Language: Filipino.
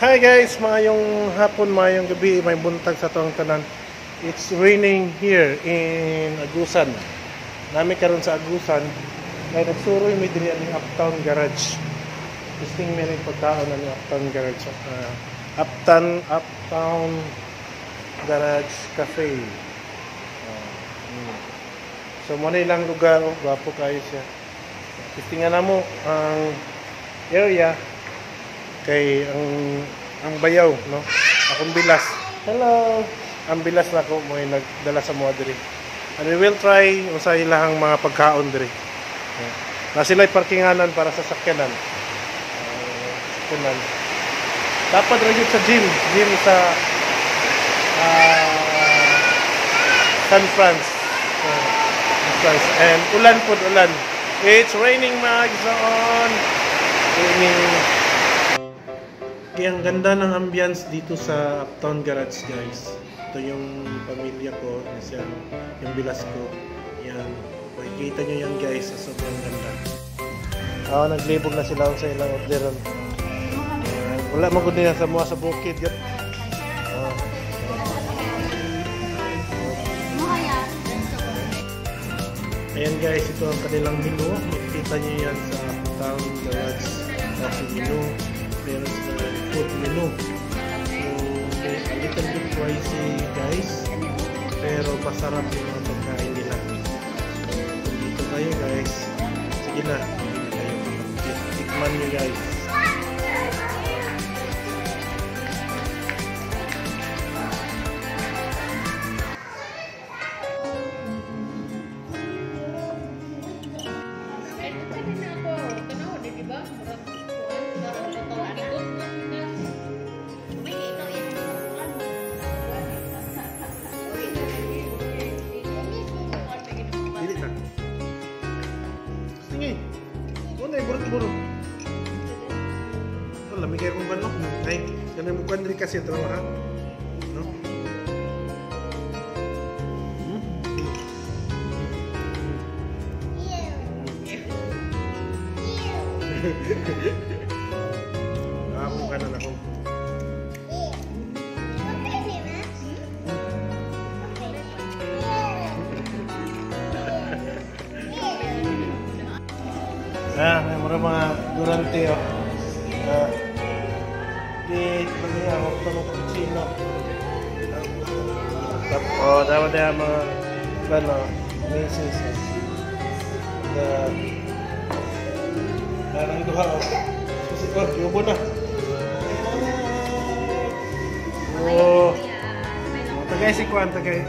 Hi guys, mayong hapon, mayong gabi, may buntag sa tuwang tanan. It's raining here in Agusan. Nami karon sa Agusan, ay nagsuroy may diri ang Uptown Garage. Gusto may rin pagkaon ng Uptown Garage. Uptown Garage Cafe. So muna ilang lugar, gwapo kayo siya. Tingnan na mo ang area kay ang bayaw, no? Akong bilas. Hello. Ang bilas na ko mo nagdala sa mga diri. And we will try usay ilang mga pagkaon diri. Na sila'y parkinganan para sa sakyanan. Dapat rin sa gym sa San France. And ulan. It's raining, Magzon. Raining. Ang ganda ng ambience dito sa Uptown Garage, guys. Ito yung pamilya ko, yung bilas ko. Yan. Makikita nyo yan, guys, sa sobrang ganda. Naglibog na sila sa ilang orderon. Wala magod nila sa mga sa bukid. Yan. Ayan, guys, ito ang kanilang menu. Makikita nyo yan sa Uptown Garage. Kasi menu. Meron sa food menu. So, a little bit pricey, guys. Pero masarap yung mga pagkain nila. So, kung dito kayo, guys, sige na. Tikman nyo, guys. Buruk. Wala, may kaya kong banok. Ay, ganun mo kandri kasi ito, ha? No? Ako ka na ako. May mga durante di pagniya ako ng cappuccino. Dapat na mga meses. Parang duha kasi yubo na. Tagay si Kwan, tagay.